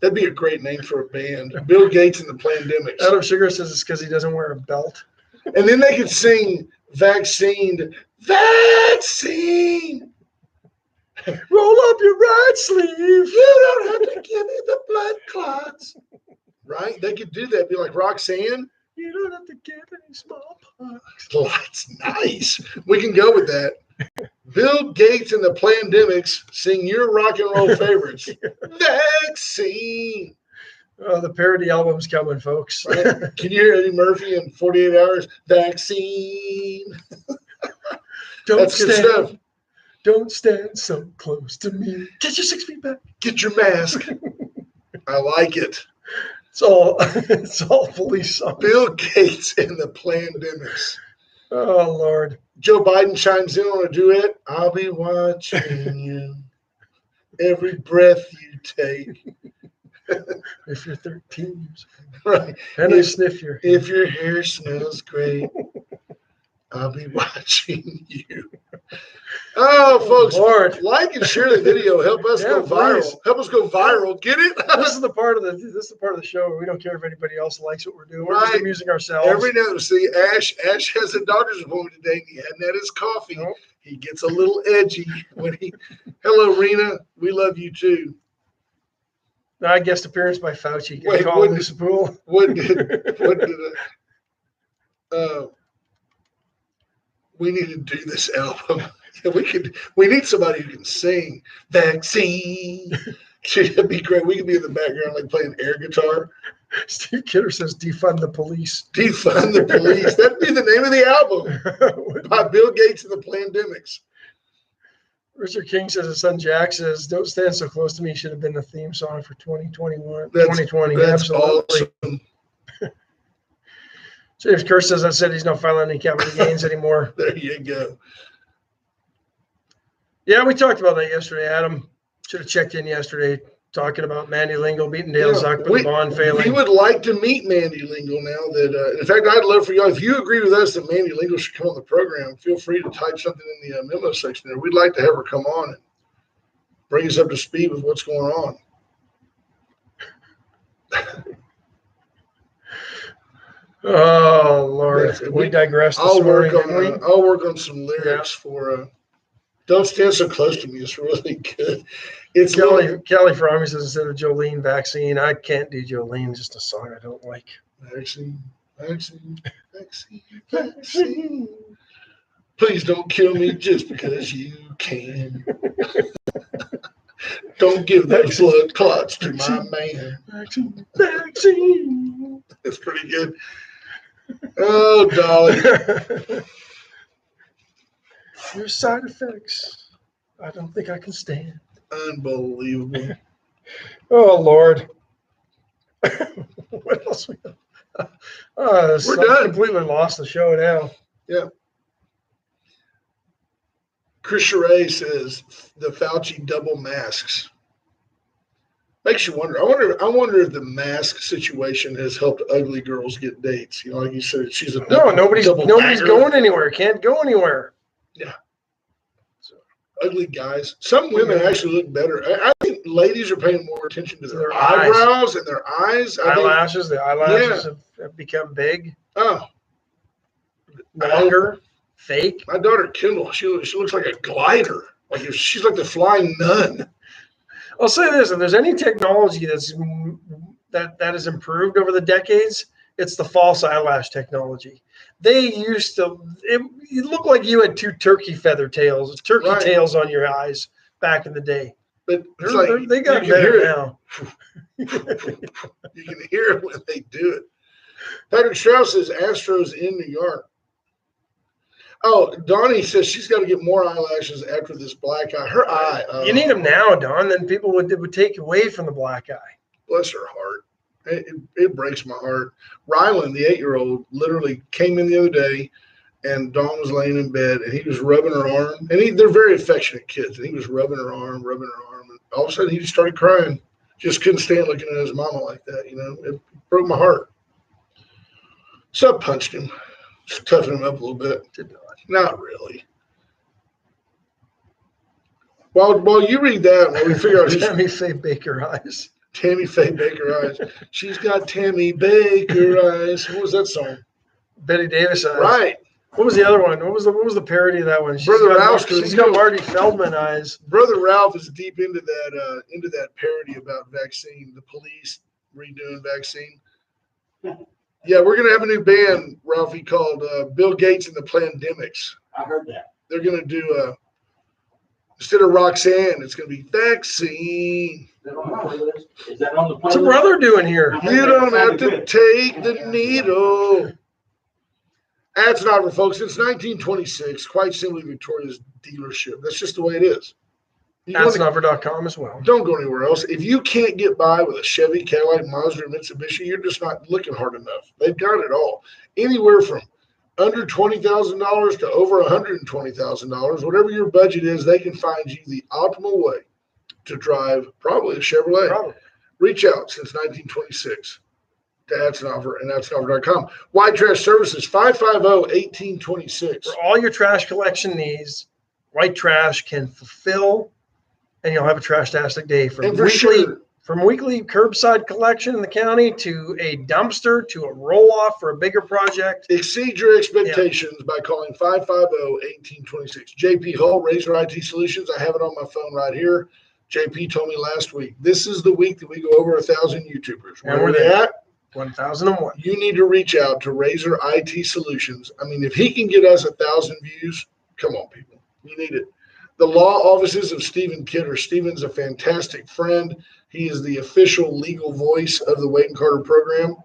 That'd be a great name for a band. Bill Gates and the Plandemics. Adam Sugar says it's because he doesn't wear a belt. And then they could sing Vaccine. Vaccine. Roll up your right sleeve. You don't have to give me the blood clots. Right? They could do that. Be like Roxanne. You don't have to get any smallpox. That's nice. We can go with that. Bill Gates and the Plandemics sing your rock and roll favorites. Vaccine. Oh, the parody album's coming, folks. Right? Can you hear Eddie Murphy in 48 Hours? Vaccine. That's good stuff. Don't stand so close to me. Get your 6 feet back. Get your mask. I like it. It's all police songs. Bill Gates and the Plandemics. Oh, Lord. Joe Biden chimes in on a duet. I'll be watching you every breath you take. If you're 13 years Right. old. And I sniff your hair. If your hair smells great, I'll be watching you. Oh, folks, Lord. like and share the video. Help us go viral. please. Help us go viral. Get it? This is the part of the show where we don't care if anybody else likes what we're doing. We're just Right. amusing ourselves. Every now, see, Ash has a doctor's appointment today, and he hadn't had his coffee. Nope. He gets a little edgy when he. Hello, Rena. We love you too. I guest appearance by Fauci. Wait, Call what Lisa Poole. What did we need to do this album? We need somebody who can sing. Vaccine. It'd be great. We could be in the background like playing air guitar. Steve Kidder says defund the police. Defund the police. That'd be the name of the album by Bill Gates and the Plandemics. Richard King says his son Jack says, "Don't stand so close to me" should have been the theme song for 2021. That's 2020. That's Absolutely. awesome. James Kerr says I said he's not filing any capital gains anymore. There you go. Yeah, we talked about that yesterday, Adam. Should have checked in yesterday talking about Mandy Lingle beating Dale Zuck, but the bond failing. We would like to meet Mandy Lingle now that, in fact, I'd love for y'all, if you agree with us that Mandy Lingle should come on the program, feel free to type something in the memo section there. We'd like to have her come on and bring us up to speed with what's going on. Oh, Lord. Yes, we digressed this I'll morning, work didn't we? on some lyrics for Don't Stand So Close to Me. It's really good. It's Kelly Frommie says instead of Jolene, Vaccine. I can't do Jolene, just a song I don't like. Vaccine, vaccine, vaccine, vaccine. Please don't kill me just because you can. Don't give those blood clots to my man. Vaccine, vaccine. That's pretty good. Oh, Dolly. Your side effects, I don't think I can stand. Unbelievable. Oh, Lord. What else we got? We're done. Completely lost the show now. Yeah. Chris Charay says the Fauci double masks. Makes you wonder. I wonder if the mask situation has helped ugly girls get dates. You know, like you said, she's a Nobody's double going anywhere. Can't go anywhere. Yeah. So, ugly guys. Some women actually look better. I think ladies are paying more attention to their eyebrows and their eyes. The eyelashes have become big, longer, fake. My daughter Kendall, she looks like a glider. Like she's like the flying nun. I'll say this: if there's any technology that has improved over the decades, it's the false eyelash technology. They used to it looked like you had two turkey tails on your eyes back in the day. But it's like they got you can hear better it. now. You can hear it when they do it. Patrick Strauss says Astros in New York. Oh, Donnie says she's got to get more eyelashes after this black eye. Her eye. You need them now, Don. Then people would take away from the black eye. Bless her heart. It breaks my heart. Rylan, the 8-year-old, literally came in the other day, and Dawn was laying in bed, and he was rubbing her arm. And they're very affectionate kids, and he was rubbing her arm. And all of a sudden, he just started crying. Just couldn't stand looking at his mama like that. It broke my heart. So I punched him, just toughened him up a little bit. Not really. While you read that, while we figure out Tammy Faye Baker eyes. Tammy Faye Baker eyes. She's got Tammy Baker eyes. What was that song? Betty Davis eyes. Right. What was the other one? What was the parody of that one? She's got Marty Feldman eyes. Brother Ralph is deep into that parody about vaccine, the police redoing vaccine. Yeah, we're gonna have a new band, Ralphie, called Bill Gates and the Plandemics. I heard that. They're gonna do instead of Roxanne, it's gonna be vaccine. Is that on the playlist? Is that on the playlist? What's a brother doing here? You don't have to take the needle. That's not for folks. Since 1926, quite simply Victoria's dealership. That's just the way it is. Adsnover.com as well. Don't go anywhere else. If you can't get by with a Chevy, Cadillac, Mazda, or Mitsubishi, you're just not looking hard enough. They've got it all. Anywhere from under $20,000 to over $120,000, whatever your budget is, they can find you the optimal way to drive probably a Chevrolet. Probably. Reach out since 1926 to Adsnover and adsnover.com. White Trash Services, 550-1826. For all your trash collection needs, White Trash can fulfill, and you'll have a trash-tastic day from weekly curbside collection in the county to a dumpster to a roll-off for a bigger project. Exceed your expectations by calling 550-1826. JP Hull, Razor IT Solutions. I have it on my phone right here. JP told me last week, this is the week that we go over 1,000 YouTubers. And Where they at? 1001. You need to reach out to Razor IT Solutions. I mean, if he can get us 1,000 views, come on, people. You need it. The law offices of Stephen Kidder. Stephen's a fantastic friend. He is the official legal voice of the Wade and Carter program.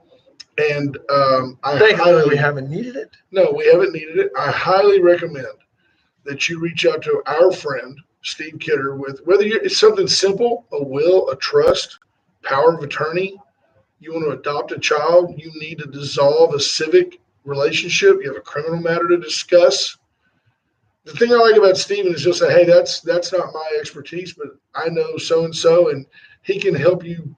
And we haven't needed it. No, we haven't needed it. I highly recommend that you reach out to our friend, Steve Kidder, with whether it's something simple, a will, a trust, power of attorney. You want to adopt a child, you need to dissolve a civic relationship, you have a criminal matter to discuss. The thing I like about Stephen is he'll say, hey, that's not my expertise, but I know so-and-so, and he can help you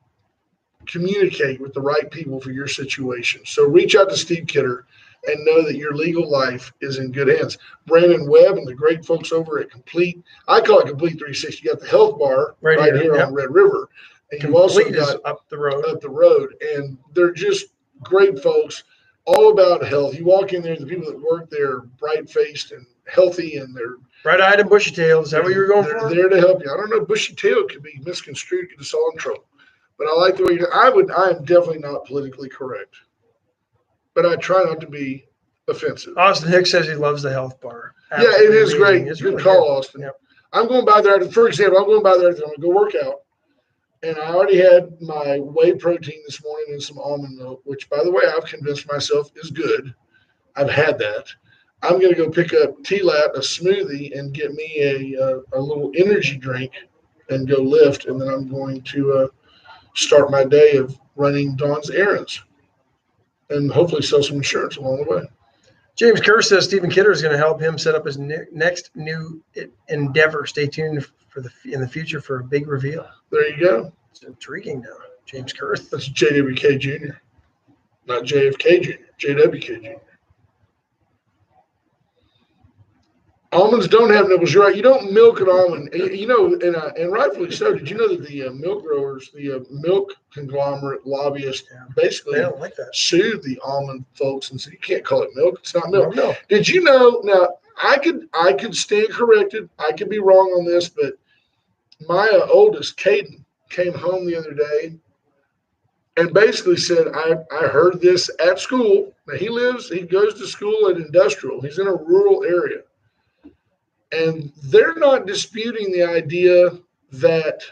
communicate with the right people for your situation. So reach out to Steve Kidder and know that your legal life is in good hands. Brandon Webb and the great folks over at Complete, I call it Complete 360. You got the health bar right here on Red River. And you also got up the road, and they're just great folks, all about health. You walk in there, the people that work there are bright-faced and healthy, and they're bright-eyed and bushy-tailed. Is that what you were going for? They're there to help you. I don't know, bushy-tailed could be misconstrued, get us all in trouble. But I like the way I am definitely not politically correct, but I try not to be offensive. Austin Hicks says he loves the health bar. Absolutely, it is great. It's good really call, good. Austin. Yep. I'm going by there. For example, I'm going by there. I'm going to go work out. And I already had my whey protein this morning and some almond milk, which, by the way, I've convinced myself is good. I've had that. I'm going to go pick up T-Lat, a smoothie, and get me a little energy drink and go lift. And then I'm going to start my day of running Dawn's errands and hopefully sell some insurance along the way. James Kerr says Stephen Kidder is going to help him set up his next new endeavor. Stay tuned in the future for a big reveal. There you go. It's intriguing now. James Kerr. That's JWK Jr., not JFK Jr., JWK Jr. Almonds don't have nibbles. You're right. You don't milk an almond. You know, and rightfully so. Did you know that the milk growers, the milk conglomerate lobbyists, basically They don't like that. sued the almond folks and said, you can't call it milk. It's not milk. No. Did you know? Now, I could stand corrected. I could be wrong on this, but my oldest, Caden, came home the other day and basically said, I heard this at school. Now, he goes to school at Industrial. He's in a rural area. And they're not disputing the idea that,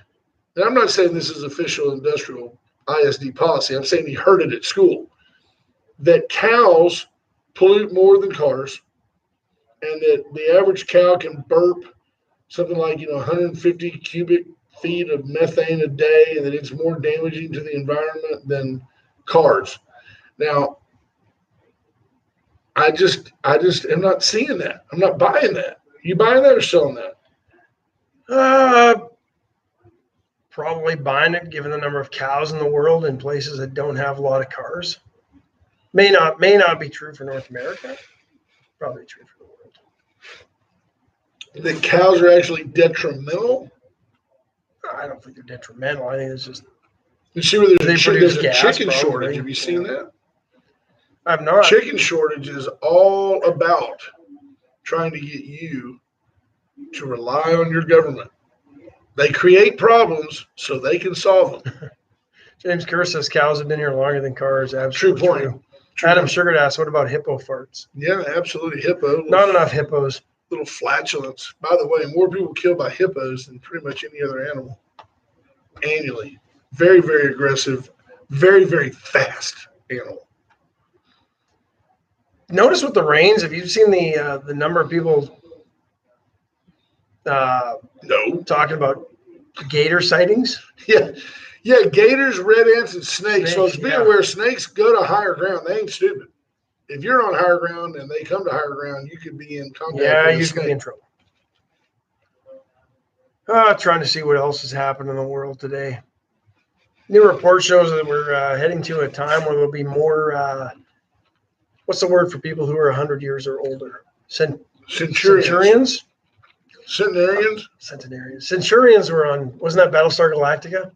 and I'm not saying this is official industrial ISD policy, I'm saying he heard it at school, that cows pollute more than cars, and that the average cow can burp something like 150 cubic feet of methane a day, and that it's more damaging to the environment than cars. Now, I just am not seeing that. I'm not buying that. You buying that or selling that? Probably buying it, given the number of cows in the world in places that don't have a lot of cars. May not be true for North America. Probably true for the world. That cows are actually detrimental? I don't think they're detrimental. I think it's just You see where They there's produce a gas, chicken probably. shortage. Have you seen that? I've not. Chicken shortage is all about trying to get you to rely on your government. They create problems so they can solve them. James Kerr says cows have been here longer than cars. True Absolutely point. true. True Adam point. Sugar asks, what about hippo farts? Yeah, absolutely. Hippo. Not enough hippos. Little flatulence. By the way, more people killed by hippos than pretty much any other animal annually. Very, very aggressive. Very, very fast animal. Notice with the rains, have you seen the number of people No. talking about gator sightings? Yeah. Yeah, gators, red ants, and snakes. So Snakes, it's being yeah. aware snakes go to higher ground. They ain't stupid. If you're on higher ground and they come to higher ground, you could be in contact Yeah, with a you could be snake. in trouble. Trying to see what else has happened in the world today. New report shows that we're heading to a time where there'll be more. What's the word for people who are 100 years or older? Centurions. Centurions? Centenarians. Centurions were on. Wasn't that Battlestar Galactica?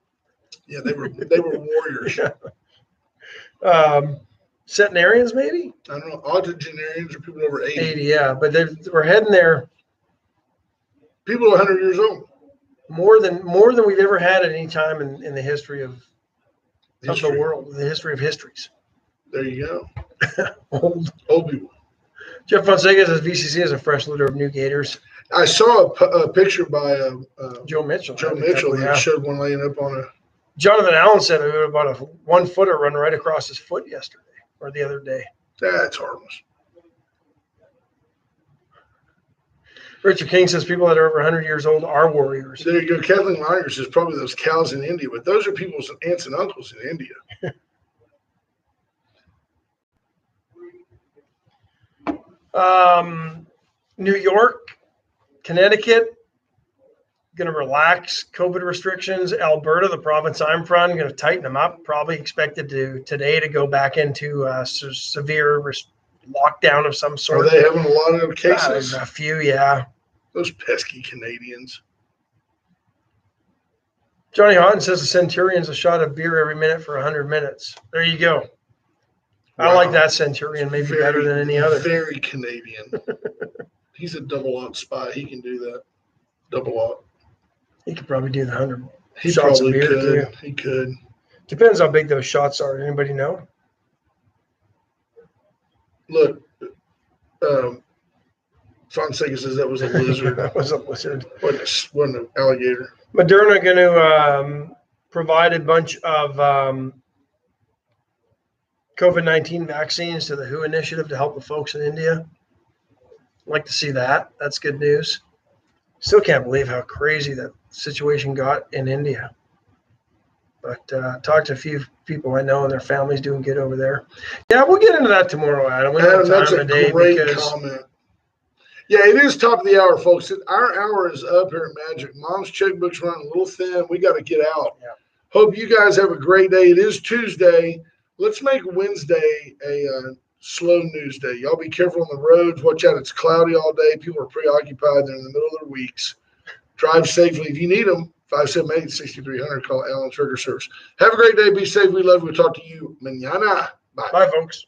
Yeah, they were warriors. Centenarians, maybe I don't know. Octogenarians are people over 80. 80. Yeah, but we're heading there People 100 years old. more than we've ever had at any time in the history of the History. world, the history of histories. There you go. Old. Old people. Jeff Fonseca says VCC has a fresh litter of new gators. I saw a picture by Joe Mitchell. Joe I think Mitchell that- that yeah. showed one laying up on a. Jonathan Allen said it was about a 1 footer run right across his foot yesterday or the other day. That's harmless. Richard King says people that are over 100 years old are warriors. There you go. Kathleen Meyer says probably those cows in India, but those are people's aunts and uncles in India. New York, Connecticut, going to relax COVID restrictions. Alberta, the province I'm from, going to tighten them up. Probably expected today to go back into severe lockdown of some Are sort. they having a lot of cases? A few, yeah. Those pesky Canadians. Johnny Houghton says the Centurion's a shot of beer every minute for 100 minutes. There you go. I Wow. like that Centurion maybe better than any other. Very Canadian. He's a double aught spy. He can do that. Double aught. He could probably do the 100 He shots of probably beer could. too. He could. Depends how big those shots are. Anybody know? Look, Fonseca says that was a lizard. That was a lizard. wasn't an alligator. Moderna going to provide a bunch of COVID-19 vaccines to the WHO initiative to help the folks in India. I'd like to see that. That's good news. Still can't believe how crazy that situation got in India. But talked to a few people I know and their families doing good over there. Yeah, we'll get into that tomorrow, Adam. We don't Adam, have that's time a today great because comment. Yeah, it is top of the hour, folks. Our hour is up here at Magic. Mom's checkbook's running a little thin. We got to get out. Yeah. Hope you guys have a great day. It is Tuesday. Let's make Wednesday a slow news day. Y'all be careful on the roads. Watch out. It's cloudy all day. People are preoccupied. They're in the middle of their weeks. Drive safely. If you need them, 578-6300. Call Allen Trigger Service. Have a great day. Be safe. We love you. We'll talk to you mañana. Bye. bye, folks.